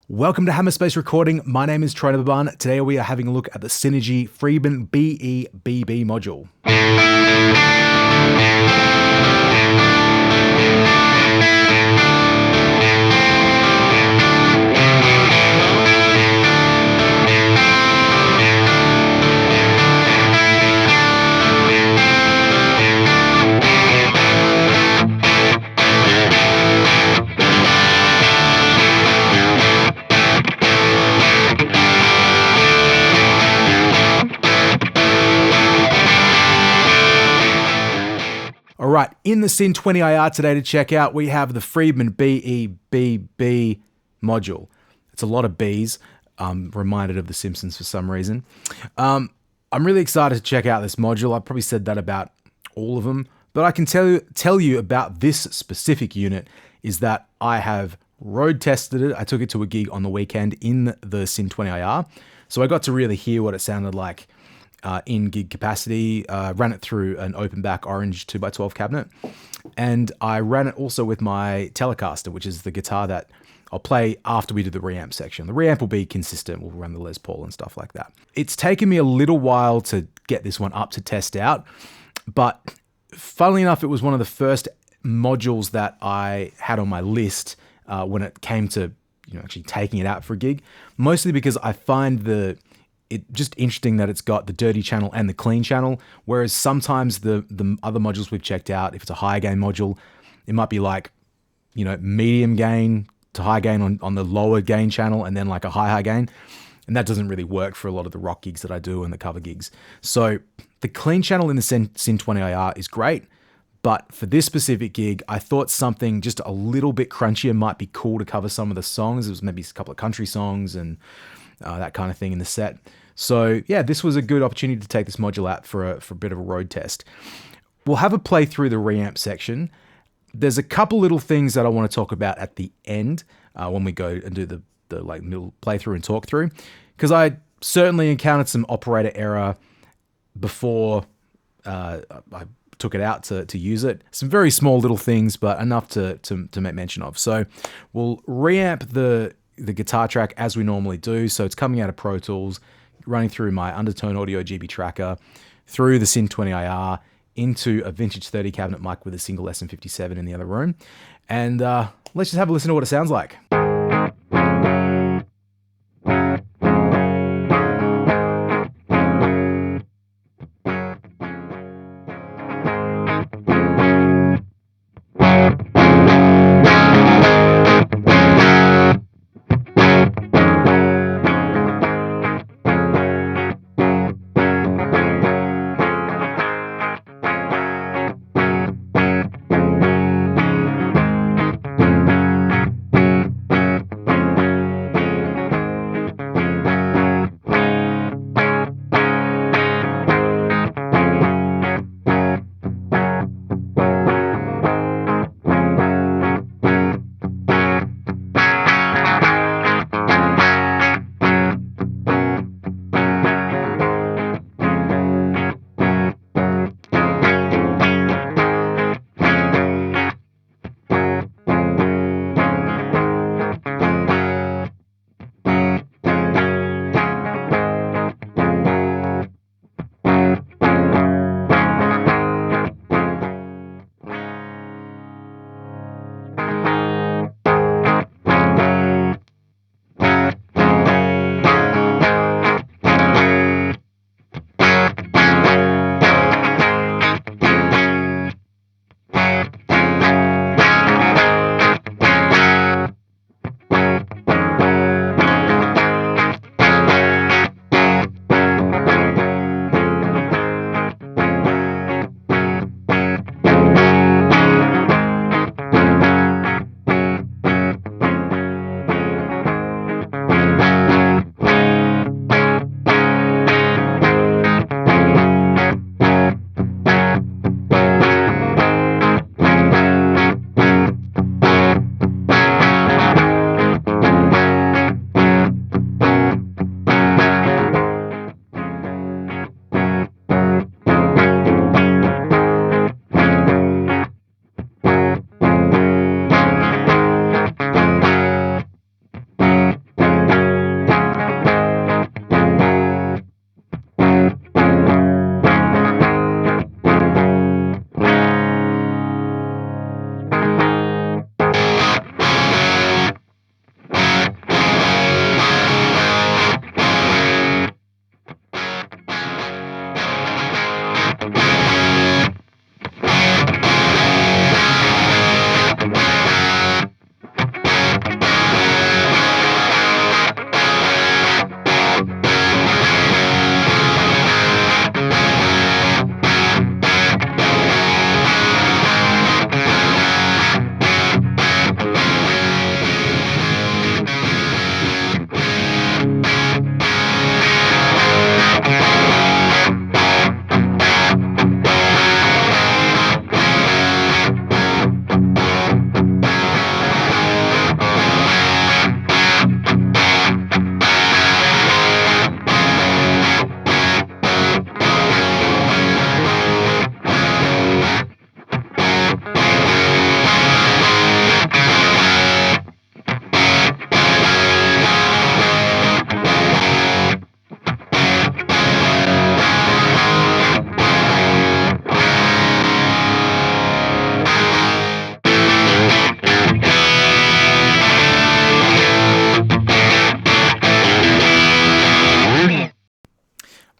Welcome to Hammerspace Recording. My name is Friedman BEBB. Today we are having a look at the Synergy Friedman BEBB module. All right, in the Syn20IR today to check out, we have the Friedman BEBB module. It's a lot of B's. I'm reminded of The Simpsons for some reason. I'm really excited to check out this module. I've probably said that about all of them, but I can tell you about this specific unit is that I have road tested it. I took it to a gig on the weekend in the Syn20IR, so I got to really hear what it sounded like in gig capacity. Ran it through an open back orange 2x12 cabinet, and I ran it also with my Telecaster, which is the guitar that I'll play after we do the reamp section. The reamp will be consistent. We'll run the Les Paul and stuff like that. It's taken me a little while to get this one up to test out, but funnily enough, it was one of the first modules that I had on my list when it came to actually taking it out for a gig, mostly because I find it just interesting that it's got the dirty channel and the clean channel, whereas sometimes the other modules we've checked out, if it's a high gain module, it might be like, medium gain to high gain on the lower gain channel and then like a high gain. And that doesn't really work for a lot of the rock gigs that I do and the cover gigs. So the clean channel in the Syn20IR is great, but for this specific gig, I thought something just a little bit crunchier might be cool to cover some of the songs. It was maybe a couple of country songs and that kind of thing in the set. So yeah, this was a good opportunity to take this module out for a bit of a road test. We'll have a play through the reamp section. There's a couple little things that I want to talk about at the end when we go and do the like little playthrough and talk through, because I certainly encountered some operator error before I took it out to use it. Some very small little things, but enough to make mention of. So we'll reamp the guitar track as we normally do. So it's coming out of Pro Tools, running through my Undertone Audio GB tracker, through the Syn20IR, into a vintage 30 cabinet mic with a single SM57 in the other room. And let's just have a listen to what it sounds like.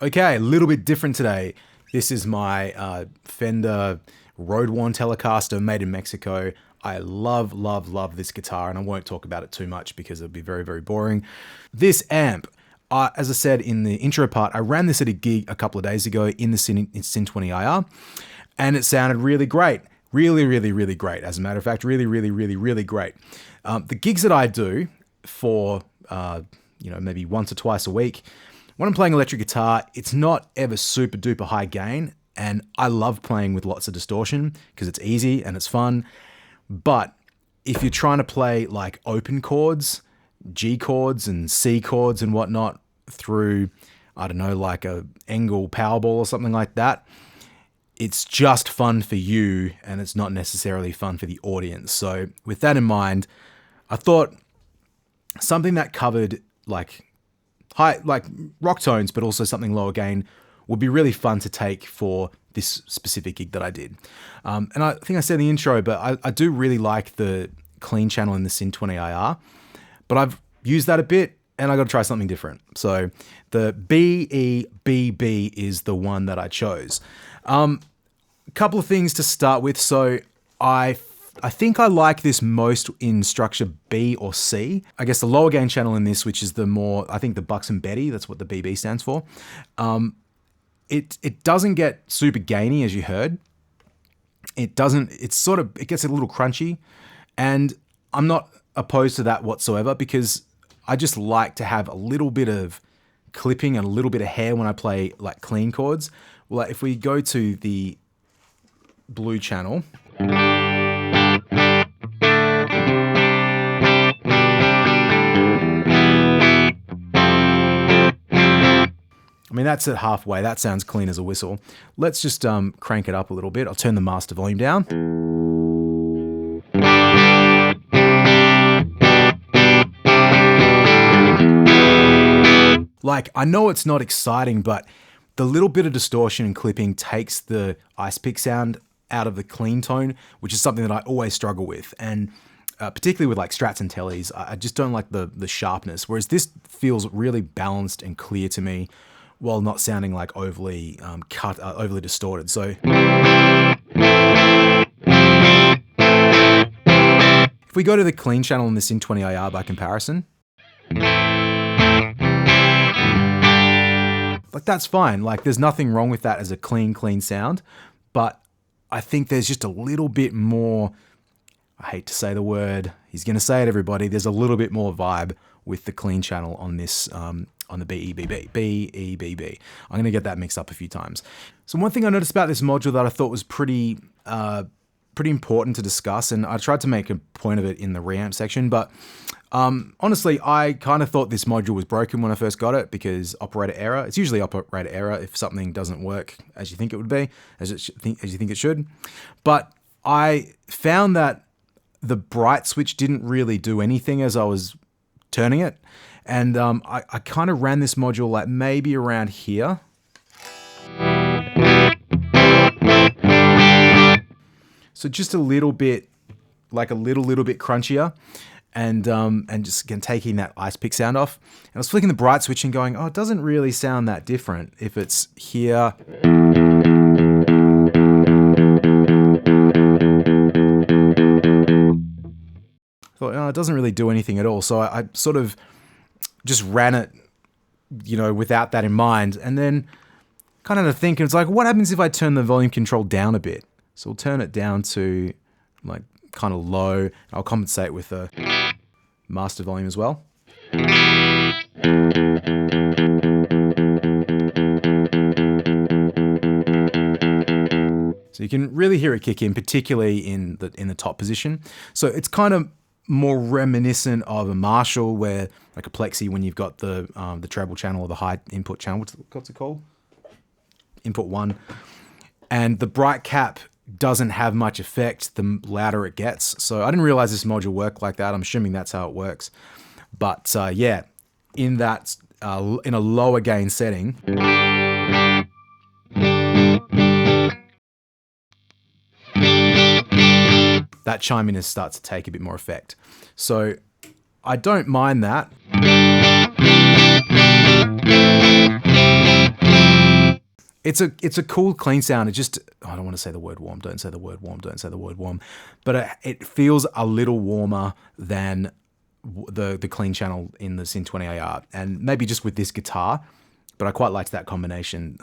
Okay, a little bit different today. This is my Fender road-worn Telecaster made in Mexico. I love, love, love this guitar, and I won't talk about it too much because it'll be very, very boring. This amp, as I said in the intro part, I ran this at a gig a couple of days ago in the Syn20IR, and it sounded really great. Really, really, really great. As a matter of fact, really, really, really, really great. The gigs that I do for, maybe once or twice a week, when I'm playing electric guitar, it's not ever super duper high gain, and I love playing with lots of distortion because it's easy and it's fun. But if you're trying to play like open chords, G chords and C chords and whatnot through, I don't know, like a Engel Powerball or something like that, it's just fun for you and it's not necessarily fun for the audience. So with that in mind, I thought something that covered like rock tones, but also something lower gain would be really fun to take for this specific gig that I did. And I think I said in the intro, but I do really like the clean channel in the Syn20IR, but I've used that a bit and I got to try something different. So the BEBB is the one that I chose. A couple of things to start with. So I think I like this most in structure B or C. I guess the lower gain channel in this, which is the more, I think the Bucks and Betty, that's what the BB stands for. It doesn't get super gainy, as you heard. It gets a little crunchy, and I'm not opposed to that whatsoever because I just like to have a little bit of clipping and a little bit of hair when I play like clean chords. Well, if we go to the blue channel, I mean, that's at halfway. That sounds clean as a whistle. Let's just crank it up a little bit. I'll turn the master volume down. Like, I know it's not exciting, but the little bit of distortion and clipping takes the ice pick sound out of the clean tone, which is something that I always struggle with. And particularly with like Strats and Tellies, I just don't like the sharpness. Whereas this feels really balanced and clear to me, while not sounding like overly overly distorted. So if we go to the clean channel in the Syn20IR by comparison, like that's fine. Like there's nothing wrong with that as a clean sound, but I think there's just a little bit more, I hate to say the word, he's gonna say it, everybody, there's a little bit more vibe with the clean channel on this, on the BEBB. I'm gonna get that mixed up a few times. So one thing I noticed about this module that I thought was pretty important to discuss, and I tried to make a point of it in the reamp section, but honestly, I kind of thought this module was broken when I first got it because operator error. It's usually operator error if something doesn't work as you think it would be, as you think it should. But I found that the bright switch didn't really do anything as I was turning it. And I kind of ran this module like maybe around here. So just a little bit, like a little bit crunchier, and just again taking that ice pick sound off. And I was flicking the bright switch and going, oh, it doesn't really sound that different if it's here. I thought, oh, it doesn't really do anything at all. So I sort of just ran it, without that in mind, and then kind of thinking, it's like, what happens if I turn the volume control down a bit? So we'll turn it down to like kind of low. I'll compensate with the master volume as well. So you can really hear it kick in, particularly in the top position. So it's kind of more reminiscent of a Marshall, where like a Plexi, when you've got the treble channel or the high input channel, what's it called? Input 1. And the bright cap doesn't have much effect the louder it gets. So I didn't realize this module worked like that. I'm assuming that's how it works. But yeah, in that in a lower gain setting, that chiminess starts to take a bit more effect. So I don't mind that. It's a cool, clean sound. It just, I don't want to say the word warm. Don't say the word warm. Don't say the word warm. But it feels a little warmer than the clean channel in the Syn20IR, and maybe just with this guitar. But I quite liked that combination.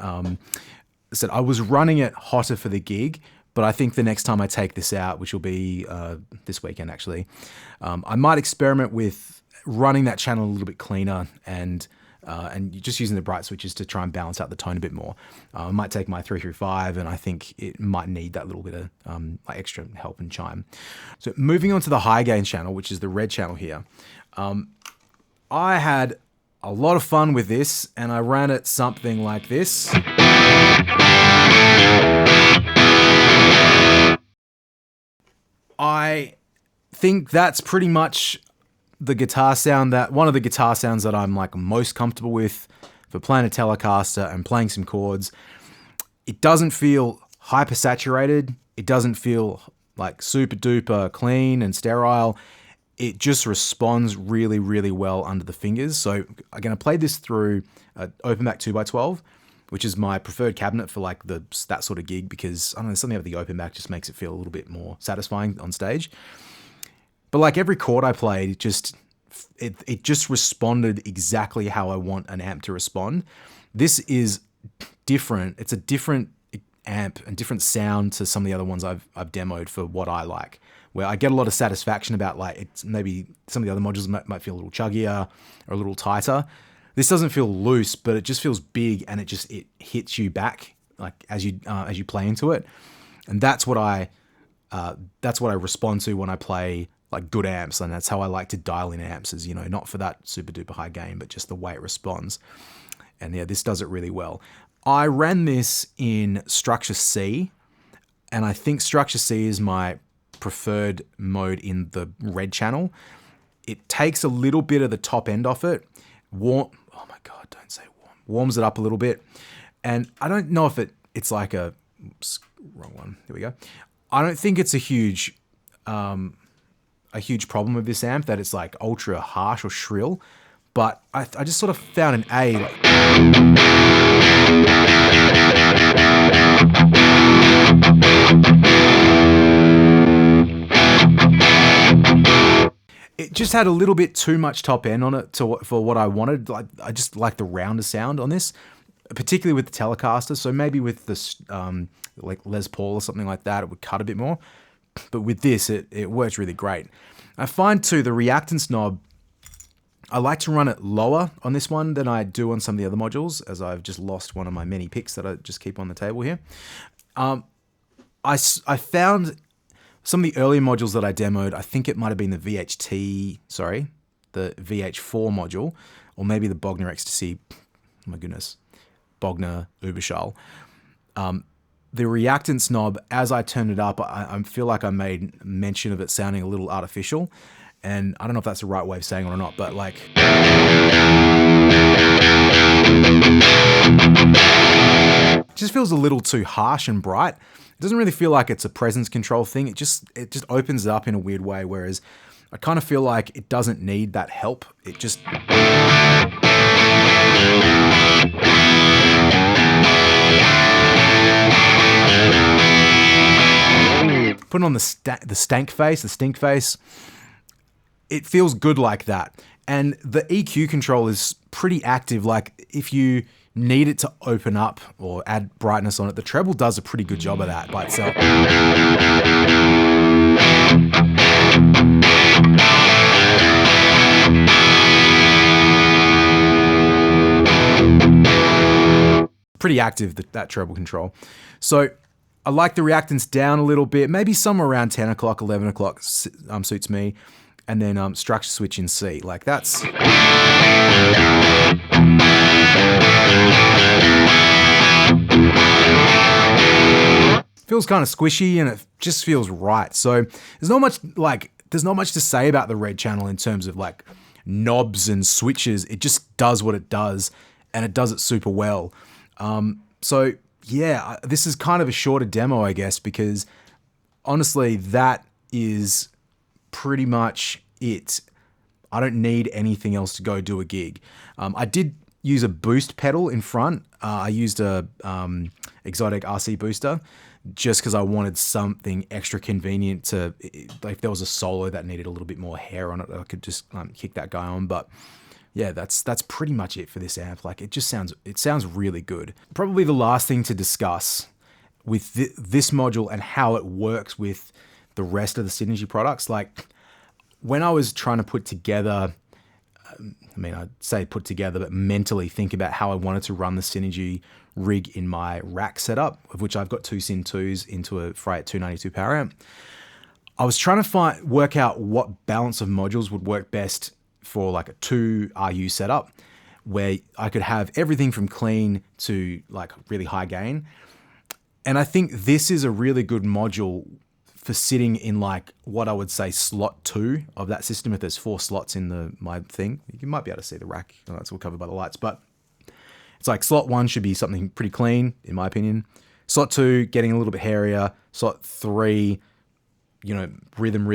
So I was running it hotter for the gig, but I think the next time I take this out, which will be this weekend actually, I might experiment with running that channel a little bit cleaner and just using the bright switches to try and balance out the tone a bit more. I might take my 335, and I think it might need that little bit of like extra help and chime. So moving on to the high gain channel, which is the red channel here. I had a lot of fun with this, and I ran it something like this. I think that's pretty much the guitar sound one of the guitar sounds that I'm like most comfortable with for playing a Telecaster and playing some chords. It doesn't feel hyper saturated. It doesn't feel like super duper clean and sterile. It just responds really, really well under the fingers. So again, I played this through an Openback 2x12, which is my preferred cabinet for like that sort of gig, because I don't know, something about the Openback just makes it feel a little bit more satisfying on stage. But like every chord I played, it just responded exactly how I want an amp to respond. This is different. It's a different amp and different sound to some of the other ones I've demoed for what I like, where I get a lot of satisfaction about like it's maybe some of the other modules might feel a little chuggier or a little tighter. This doesn't feel loose, but it just feels big, and it hits you back like as you play into it, and that's what I respond to when I play like good amps, and that's how I like to dial in amps, is, you know, not for that super duper high gain, but just the way it responds. And yeah, this does it really well. I ran this in Structure C, and I think Structure C is my preferred mode in the red channel. It takes a little bit of the top end off it. Oh my God, don't say warm. Warms it up a little bit. And I don't know if it's like oops, wrong one. There we go. I don't think it's a huge problem with this amp that it's like ultra harsh or shrill, but I just sort of found an A. It just had a little bit too much top end on it for what I wanted. Like, I just like the rounder sound on this, particularly with the Telecaster. So maybe with this like Les Paul or something like that, it would cut a bit more. But with this, it works really great. I find too, the reactance knob, I like to run it lower on this one than I do on some of the other modules, as I've just lost one of my many picks that I just keep on the table here. I found some of the earlier modules that I demoed, I think it might have been the VH4 module, or maybe the Bogner Ecstasy, oh my goodness, Bogner Überschall. The reactance knob, as I turned it up, I feel like I made mention of it sounding a little artificial. And I don't know if that's the right way of saying it or not, but like... it just feels a little too harsh and bright. It doesn't really feel like it's a presence control thing. It just opens it up in a weird way, whereas I kind of feel like it doesn't need that help. It just... Put on the stink face, it feels good like that. And the EQ control is pretty active. Like if you need it to open up or add brightness on it, the treble does a pretty good job of that by itself. Pretty active, that treble control. So I like the reactance down a little bit, maybe somewhere around 10 o'clock, 11 o'clock suits me. And then structure switch in C, like that's... feels kind of squishy, and it just feels right. So there's not much to say about the red channel in terms of like knobs and switches. It just does what it does, and it does it super well. So yeah, this is kind of a shorter demo, I guess, because honestly, that is pretty much it. I don't need anything else to go do a gig. I did use a boost pedal in front. I used a exotic RC booster just because I wanted something extra convenient to, like if there was a solo that needed a little bit more hair on it, I could just kick that guy on. But yeah, that's pretty much it for this amp. Like it sounds really good. Probably the last thing to discuss with this module and how it works with the rest of the Synergy products. Like when I was trying to put together, I mean, I'd say put together, but mentally think about how I wanted to run the Synergy rig in my rack setup, of which I've got two Syn2s into a Friedman 292 power amp. I was trying to work out what balance of modules would work best for like a 2 RU setup, where I could have everything from clean to like really high gain. And I think this is a really good module for sitting in like what I would say slot 2 of that system. If there's 4 slots in my thing, you might be able to see the rack. That's all covered by the lights, but it's like slot 1 should be something pretty clean, in my opinion. Slot 2, getting a little bit hairier. Slot 3, you know, rhythm,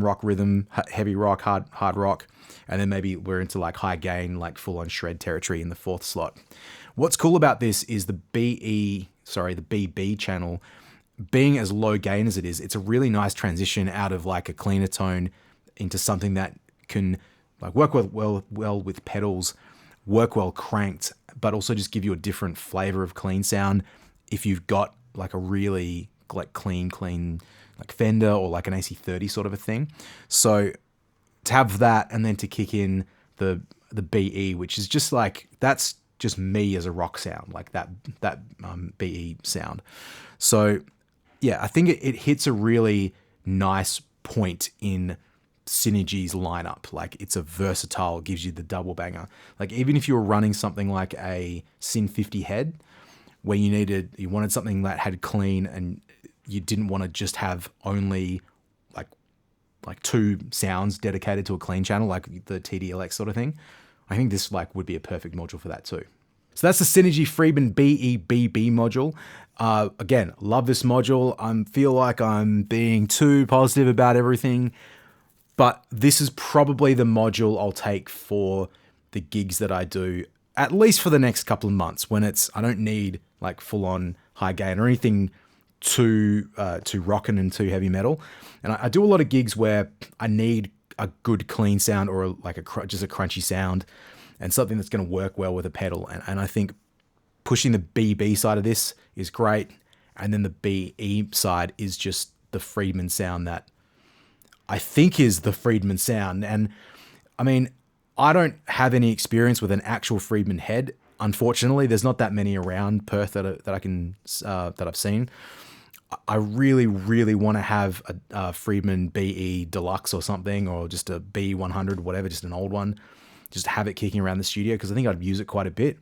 rock rhythm, heavy rock, hard rock. And then maybe we're into like high gain, like full on shred territory in the 4th slot. What's cool about this is the BB channel being as low gain as it is. It's a really nice transition out of like a cleaner tone into something that can like work well with pedals, work well cranked, but also just give you a different flavor of clean sound if you've got like a really like clean like Fender or like an AC30 sort of a thing. So to have that and then to kick in the BE, which is just like, that's just me as a rock sound, like that BE sound. So yeah, I think it hits a really nice point in Synergy's lineup. Like it's a versatile, gives you the double banger. Like even if you were running something like a Syn50 head, where you wanted something that had clean and you didn't want to just have only like 2 sounds dedicated to a clean channel, like the TDLX sort of thing, I think this like would be a perfect module for that too. So that's the Synergy Friedman BEBB module. Again, love this module. I feel like I'm being too positive about everything, but this is probably the module I'll take for the gigs that I do, at least for the next couple of months, when I don't need like full on high gain or anything too rockin' and too heavy metal. And I do a lot of gigs where I need a good clean sound or like just a crunchy sound and something that's going to work well with a pedal. And I think pushing the BB side of this is great. And then the BE side is just the Friedman sound that I think is the Friedman sound. And I mean, I don't have any experience with an actual Friedman head. Unfortunately, there's not that many around Perth that I've seen. I really, really want to have a Friedman BE Deluxe or something, or just a B100, whatever, just an old one. Just have it kicking around the studio because I think I'd use it quite a bit.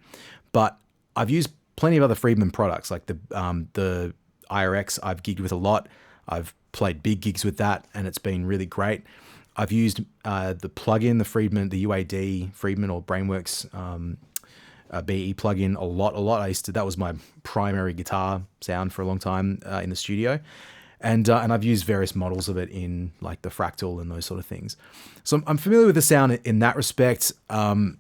But I've used plenty of other Friedman products, like the IRX I've gigged with a lot. I've played big gigs with that, and it's been really great. I've used the plugin, the UAD Friedman or Brainworks BE plugin a lot. That was my primary guitar sound for a long time in the studio, and I've used various models of it in like the Fractal and those sort of things. So I'm familiar with the sound in that respect, and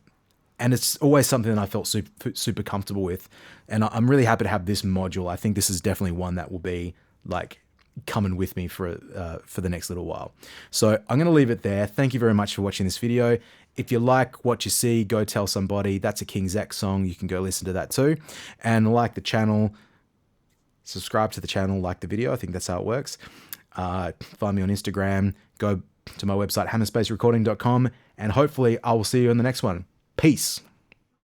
it's always something that I felt super comfortable with, and I'm really happy to have this module. I think this is definitely one that will be like coming with me for the next little while. So I'm going to leave it there. Thank you very much for watching this video. If you like what you see, go tell somebody. That's a King Zach song. You can go listen to that too. And like the channel, subscribe to the channel, like the video. I think that's how it works. Find me on Instagram. Go to my website, hammerspacerecording.com. And hopefully I will see you in the next one. Peace.